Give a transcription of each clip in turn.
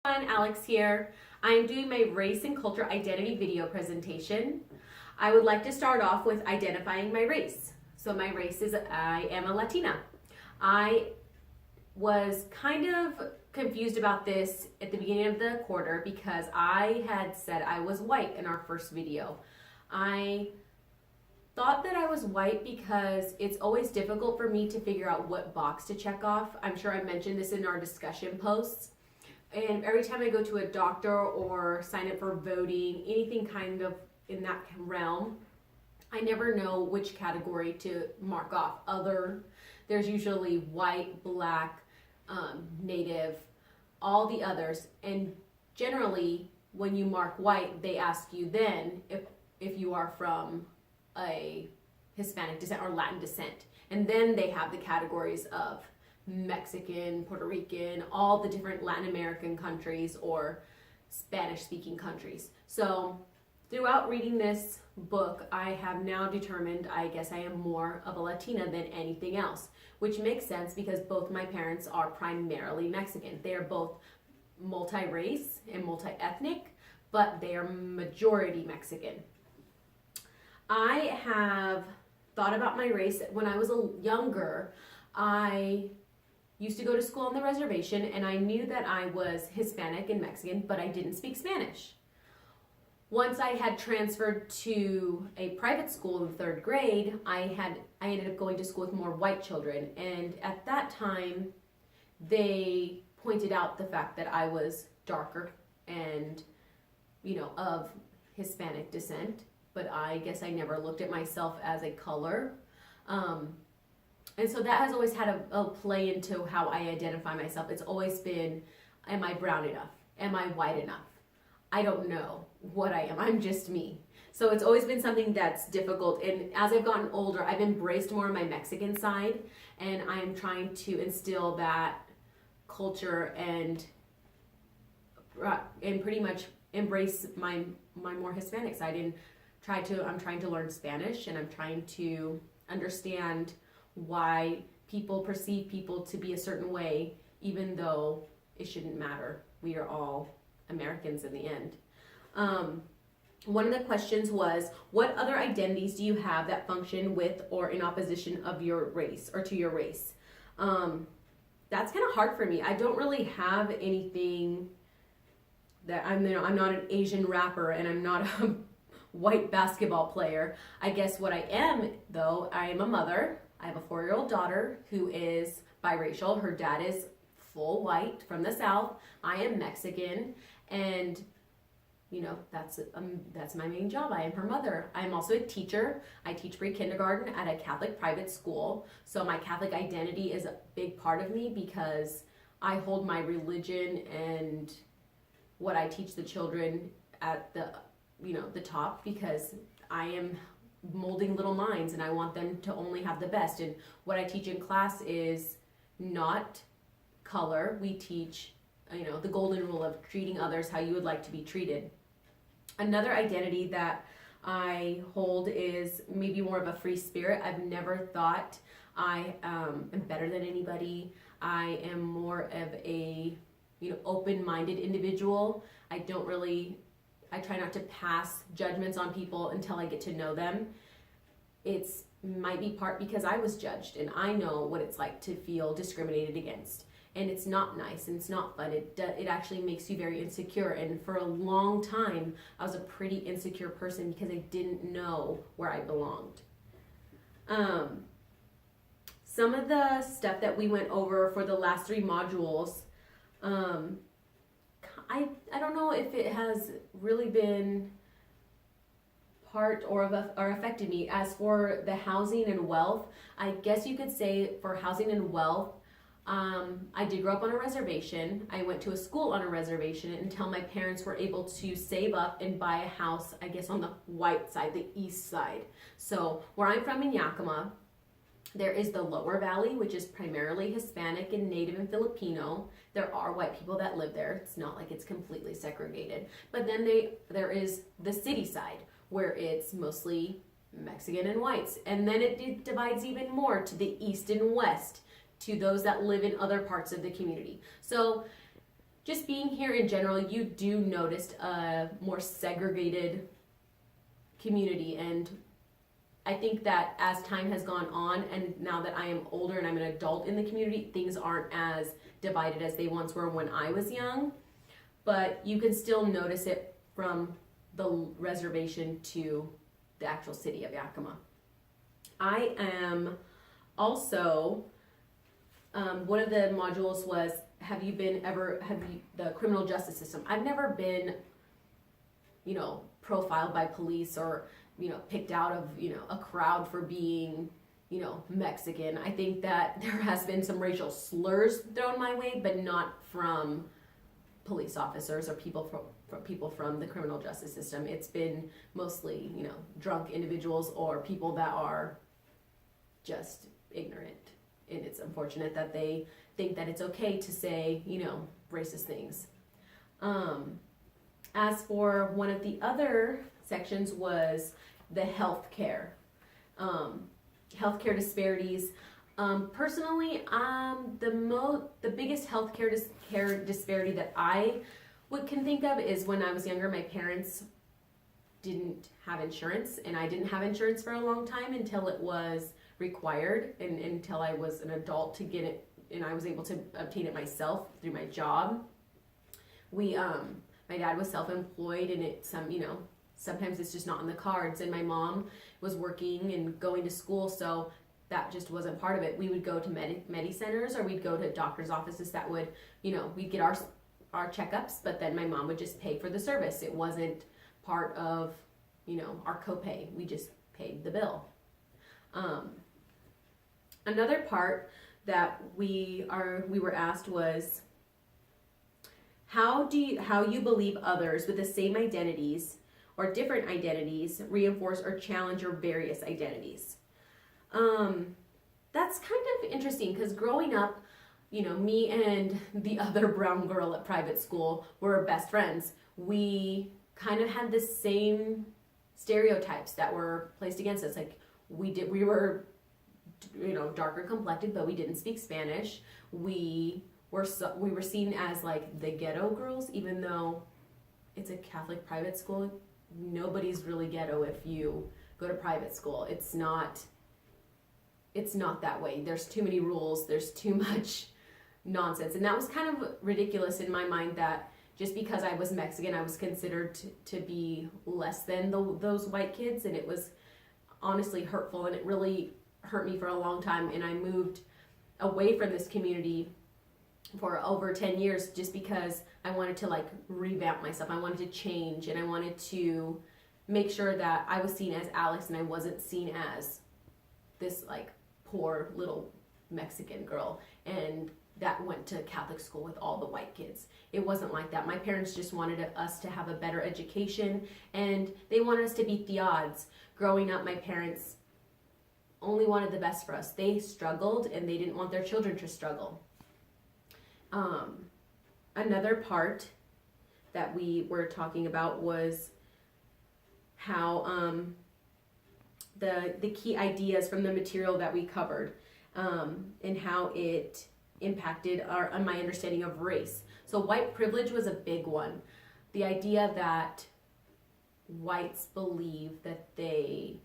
Alex here. I'm doing my race and culture identity video presentation. I would like to start off with identifying my race. So my race is I am a Latina. I was kind of confused about this at the beginning of the quarter because I had said I was white in our first video. I thought that I was white because it's always difficult for me to figure out what box to check off. I'm sure I mentioned this in our discussion posts. And every time I go to a doctor or sign up for voting, anything kind of in that realm, I never know which category to mark off. There's usually white, black, native, all the others. And generally, when you mark white, they ask you then if you are from a Hispanic descent or Latin descent. And then they have the categories of Mexican, Puerto Rican, all the different Latin American countries or Spanish-speaking countries. So throughout reading this book, I have now determined I guess I am more of a Latina than anything else, which makes sense because both my parents are primarily Mexican. They are both multi-race and multi-ethnic, but they are majority Mexican. I have thought about my race when I was younger. I used to go to school on the reservation, and I knew that I was Hispanic and Mexican, but I didn't speak Spanish. Once I had transferred to a private school in third grade, I ended up going to school with more white children, and at that time, they pointed out the fact that I was darker and, of Hispanic descent, but I guess I never looked at myself as a color. And so that has always had a play into how I identify myself. It's always been, am I brown enough? Am I white enough? I don't know what I am. I'm just me. So it's always been something that's difficult. And as I've gotten older, I've embraced more of my Mexican side. And I'm trying to instill that culture and pretty much embrace my more Hispanic side. And I'm trying to learn Spanish, and I'm trying to understand why people perceive people to be a certain way, even though it shouldn't matter. We are all Americans in the end. One of the questions was, what other identities do you have that function with or in opposition of your race or to your race? That's kind of hard for me. I don't really have anything that I'm not an Asian rapper, and I'm not a white basketball player. I guess what I am, though, I am a mother. I have a 4-year-old daughter who is biracial. Her dad is full white from the South. I am Mexican, and that's my main job. I am her mother. I am also a teacher. I teach pre-kindergarten at a Catholic private school. So my Catholic identity is a big part of me because I hold my religion and what I teach the children at the top, because I am molding little minds and I want them to only have the best. And what I teach in class is not color. We teach, the golden rule of treating others how you would like to be treated. Another identity that I hold is maybe more of a free spirit. I've never thought I am better than anybody. I am more of a, open-minded individual. I try not to pass judgments on people until I get to know them. It's might be part because I was judged, and I know what it's like to feel discriminated against. And it's not nice, and it's not fun. It actually makes you very insecure. And for a long time, I was a pretty insecure person because I didn't know where I belonged. Some of the stuff that we went over for the last 3 modules, I don't know if it has really been part or affected me. As for the housing and wealth, I guess you could say for housing and wealth, I did grow up on a reservation. I went to a school on a reservation until my parents were able to save up and buy a house, I guess on the white side, the east side. So where I'm from in Yakima, there is the Lower Valley, which is primarily Hispanic and Native and Filipino. There are white people that live there. It's not like it's completely segregated. But then there is the city side, where it's mostly Mexican and whites. And then it divides even more to the east and west, to those that live in other parts of the community. So just being here in general, you do notice a more segregated community. And I think that as time has gone on, and now that I am older and I'm an adult in the community, things aren't as divided as they once were when I was young. But you can still notice it from the reservation to the actual city of Yakima. I am also, one of the modules was, the criminal justice system. I've never been, profiled by police or, picked out of, a crowd for being, Mexican. I think that there has been some racial slurs thrown my way, but not from police officers or people from the criminal justice system. It's been mostly, drunk individuals or people that are just ignorant. And it's unfortunate that they think that it's okay to say, racist things. As for one of the other sections was the healthcare disparities. Personally, the biggest healthcare disparity that I can think of is when I was younger, my parents didn't have insurance, and I didn't have insurance for a long time until it was required, and until I was an adult to get it, and I was able to obtain it myself through my job. My dad was self-employed, and sometimes it's just not in the cards, and my mom was working and going to school, so that just wasn't part of it. We would go to medi centers, or we'd go to doctor's offices that would, we'd get our checkups, but then my mom would just pay for the service. It wasn't part of, our copay. We just paid the bill. Another part that we were asked was, how you believe others with the same identities or different identities reinforce or challenge your various identities. That's kind of interesting, because growing up, me and the other brown girl at private school were best friends. We kind of had the same stereotypes that were placed against us. Like we were, darker complected, but we didn't speak Spanish. We were seen as like the ghetto girls, even though it's a Catholic private school. Nobody's really ghetto if you go to private school. It's not that way. There's too many rules. There's too much nonsense. And that was kind of ridiculous in my mind, that just because I was Mexican, I was considered to be less than those white kids. And it was honestly hurtful, and it really hurt me for a long time. And I moved away from this community for over 10 years just because I wanted to revamp myself. I wanted to change, and I wanted to make sure that I was seen as Alex and I wasn't seen as this poor little Mexican girl and that went to Catholic school with all the white kids. It wasn't like that. My parents just wanted us to have a better education, and they wanted us to beat the odds. Growing up, my parents only wanted the best for us. They struggled, and they didn't want their children to struggle. Another part that we were talking about was how the key ideas from the material that we covered, and how it impacted my understanding of race. So white privilege was a big one. The idea that whites believe that they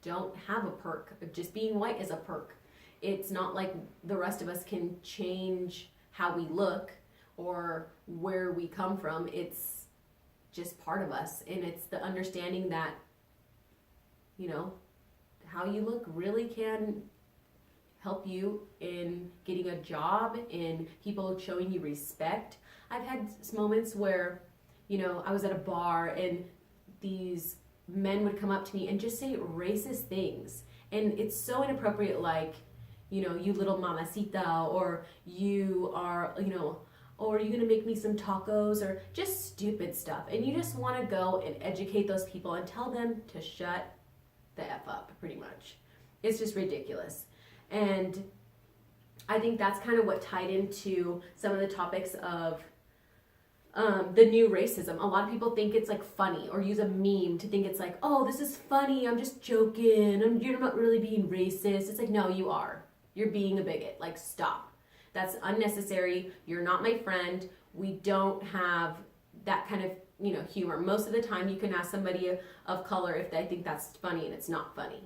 don't have a perk. Just being white is a perk. It's not like the rest of us can change how we look or where we come from. It's just part of us. And it's the understanding that, how you look really can help you in getting a job, in people showing you respect. I've had moments where, I was at a bar and these men would come up to me and just say racist things. And it's so inappropriate, you little mamacita, or you are, or are you gonna make me some tacos, or just stupid stuff. And you just wanna go and educate those people and tell them to shut the F up, pretty much. It's just ridiculous. And I think that's kind of what tied into some of the topics of the new racism. A lot of people think it's funny, or use a meme to think it's oh, this is funny, I'm just joking, you're not really being racist. It's no, you are. You're being a bigot. Stop. That's unnecessary. You're not my friend. We don't have that kind of, humor. Most of the time you can ask somebody of color if they think that's funny, and it's not funny.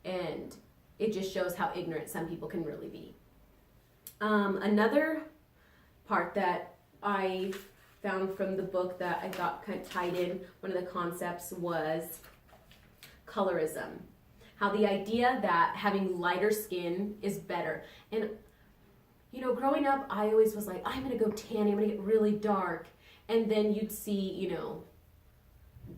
And it just shows how ignorant some people can really be. Another part that I found from the book that I thought kind of tied in one of the concepts was colorism. How the idea that having lighter skin is better. And, growing up, I always was like, I'm going to go tanning, I'm going to get really dark. And then you'd see,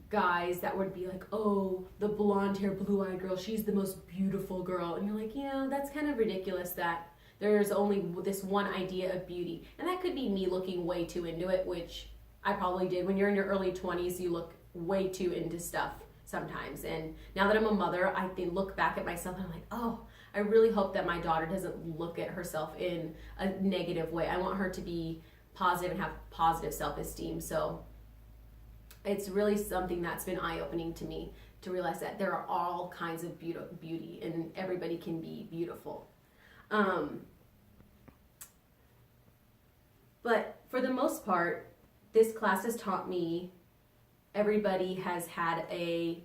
guys that would be like, oh, the blonde hair, blue-eyed girl, she's the most beautiful girl. And you're like, that's kind of ridiculous that there's only this one idea of beauty. And that could be me looking way too into it, which I probably did. When you're in your early 20s, you look way too into stuff sometimes. And now that I'm a mother, I look back at myself and I'm like, oh, I really hope that my daughter doesn't look at herself in a negative way. I want her to be positive and have positive self-esteem. So it's really something that's been eye-opening to me to realize that there are all kinds of beauty and everybody can be beautiful. But for the most part, this class has taught me everybody has had a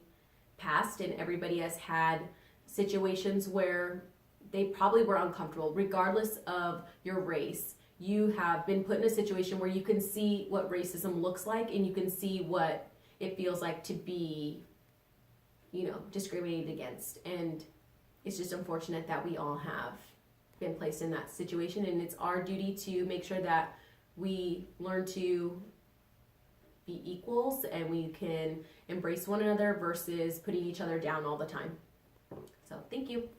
past and everybody has had situations where they probably were uncomfortable. Regardless of your race, you have been put in a situation where you can see what racism looks like and you can see what it feels like to be, discriminated against. And it's just unfortunate that we all have been placed in that situation, and it's our duty to make sure that we learn to be equals and we can embrace one another versus putting each other down all the time. So thank you.